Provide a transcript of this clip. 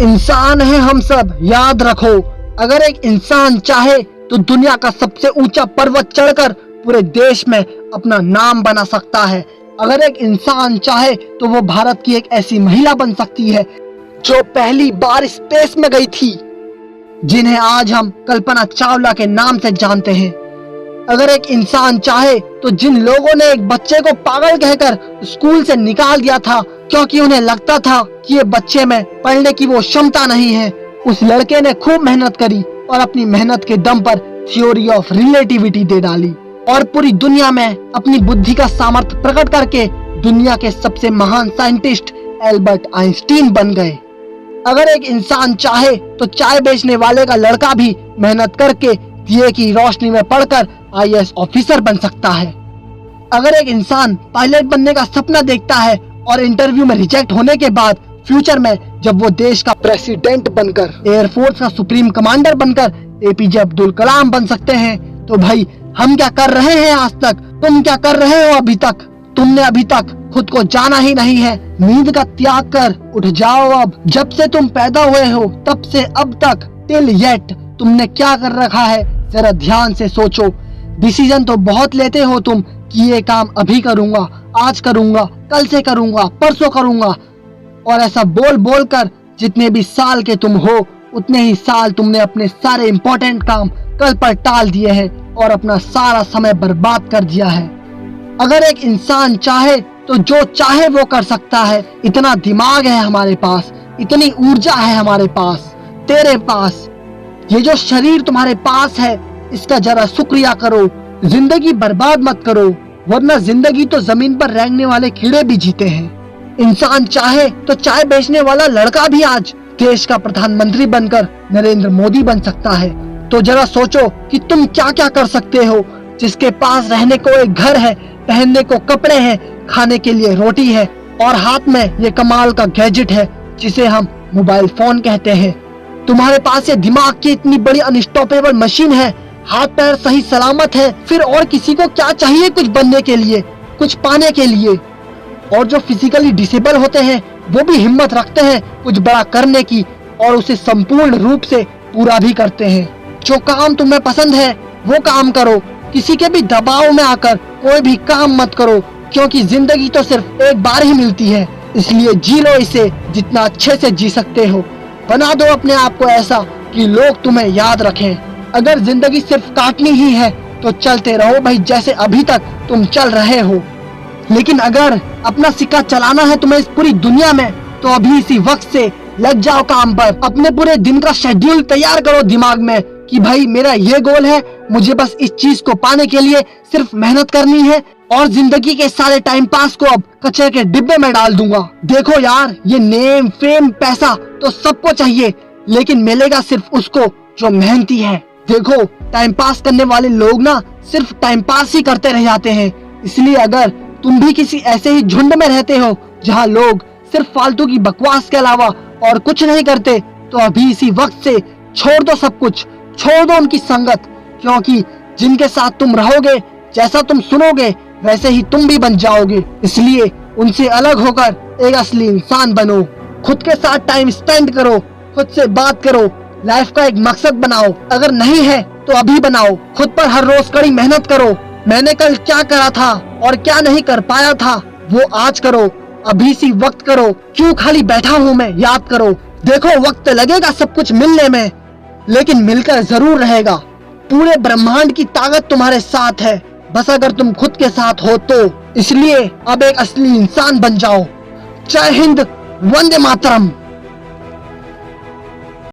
इंसान है हम सब, याद रखो। अगर एक इंसान चाहे तो दुनिया का सबसे ऊंचा पर्वत चढ़कर पूरे देश में अपना नाम बना सकता है। अगर एक इंसान चाहे तो वो भारत की एक ऐसी महिला बन सकती है जो पहली बार स्पेस में गई थी, जिन्हें आज हम कल्पना चावला के नाम से जानते हैं। अगर एक इंसान चाहे तो जिन लोगों ने एक बच्चे को पागल कहकर स्कूल से निकाल दिया था क्योंकि उन्हें लगता था कि ये बच्चे में पढ़ने की वो क्षमता नहीं है, उस लड़के ने खूब मेहनत करी और अपनी मेहनत के दम पर थ्योरी ऑफ रिलेटिविटी दे डाली और पूरी दुनिया में अपनी बुद्धि का सामर्थ्य प्रकट करके दुनिया के सबसे महान साइंटिस्ट एल्बर्ट आइंस्टीन बन गए। अगर एक इंसान चाहे तो चाय बेचने वाले का लड़का भी मेहनत करके दिए की रोशनी में पढ़कर IAS ऑफिसर बन सकता है। अगर एक इंसान पायलट बनने का सपना देखता है और इंटरव्यू में रिजेक्ट होने के बाद फ्यूचर में जब वो देश का प्रेसिडेंट बनकर, एयरफोर्स का सुप्रीम कमांडर बनकर APJ अब्दुल कलाम बन सकते हैं, तो भाई हम क्या कर रहे हैं आज तक? तुम क्या कर रहे हो अभी तक? तुमने अभी तक खुद को जाना ही नहीं है। नींद का त्याग कर उठ जाओ अब। जब से तुम पैदा हुए हो तब से अब तक टिल येट तुमने क्या कर रखा है, जरा ध्यान से सोचो। डिसीजन तो बहुत लेते हो तुम कि ये काम अभी करूंगा, आज करूंगा, कल से करूंगा, परसों करूंगा, और ऐसा बोल बोल कर जितने भी साल के तुम हो उतने ही साल तुमने अपने सारे इम्पोर्टेंट काम कल पर टाल दिए हैं और अपना सारा समय बर्बाद कर दिया है। अगर एक इंसान चाहे तो जो चाहे वो कर सकता है। इतना दिमाग है हमारे पास, इतनी ऊर्जा है हमारे पास, तेरे पास। ये जो शरीर तुम्हारे पास है इसका जरा शुक्रिया करो। जिंदगी बर्बाद मत करो, वरना जिंदगी तो जमीन पर रेंगने वाले कीड़े भी जीते हैं। इंसान चाहे तो चाय बेचने वाला लड़का भी आज देश का प्रधानमंत्री बनकर नरेंद्र मोदी बन सकता है। तो जरा सोचो कि तुम क्या क्या कर सकते हो। जिसके पास रहने को एक घर है, पहनने को कपड़े हैं, खाने के लिए रोटी है और हाथ में ये कमाल का गैजेट है जिसे हम मोबाइल फोन कहते हैं। तुम्हारे पास ये दिमाग की इतनी बड़ी अनस्टॉपेबल मशीन है, हाथ पैर सही सलामत है, फिर और किसी को क्या चाहिए कुछ बनने के लिए, कुछ पाने के लिए। और जो फिजिकली डिसेबल होते हैं वो भी हिम्मत रखते हैं कुछ बड़ा करने की और उसे संपूर्ण रूप से पूरा भी करते हैं। जो काम तुम्हें पसंद है वो काम करो, किसी के भी दबाव में आकर कोई भी काम मत करो, क्योंकि जिंदगी तो सिर्फ एक बार ही मिलती है, इसलिए जी लो इसे जितना अच्छे से जी सकते हो। बना दो अपने आप को ऐसा कि लोग तुम्हें याद रखें। अगर जिंदगी सिर्फ काटनी ही है तो चलते रहो भाई, जैसे अभी तक तुम चल रहे हो। लेकिन अगर अपना सिक्का चलाना है तुम्हें इस पूरी दुनिया में, तो अभी इसी वक्त से लग जाओ काम पर। अपने पूरे दिन का शेड्यूल तैयार करो दिमाग में कि भाई मेरा ये गोल है, मुझे बस इस चीज को पाने के लिए सिर्फ मेहनत करनी है और जिंदगी के सारे टाइम पास को अब कचरे के डिब्बे में डाल दूंगा। देखो यार, ये नेम फेम पैसा तो सबको चाहिए, लेकिन मिलेगा सिर्फ उसको जो मेहनती है। देखो, टाइम पास करने वाले लोग ना सिर्फ टाइम पास ही करते रह जाते हैं। इसलिए अगर तुम भी किसी ऐसे ही झुंड में रहते हो जहाँ लोग सिर्फ फालतू की बकवास के अलावा और कुछ नहीं करते, तो अभी इसी वक्त से छोड़ दो सब कुछ, छोड़ दो उनकी संगत, क्योंकि जिनके साथ तुम रहोगे, जैसा तुम सुनोगे वैसे ही तुम भी बन जाओगे। इसलिए उनसे अलग होकर एक असली इंसान बनो। खुद के साथ टाइम स्पेंड करो, खुद से बात करो, लाइफ का एक मकसद बनाओ। अगर नहीं है तो अभी बनाओ। खुद पर हर रोज कड़ी मेहनत करो। मैंने कल क्या करा था और क्या नहीं कर पाया था वो आज करो, अभी सी वक्त करो। क्यों खाली बैठा हूँ मैं, याद करो। देखो, वक्त लगेगा सब कुछ मिलने में, लेकिन मिलकर जरूर रहेगा। पूरे ब्रह्मांड की ताकत तुम्हारे साथ है, बस अगर तुम खुद के साथ हो तो। इसलिए अब एक असली इंसान बन जाओ। जय हिंद, वंदे मातरम।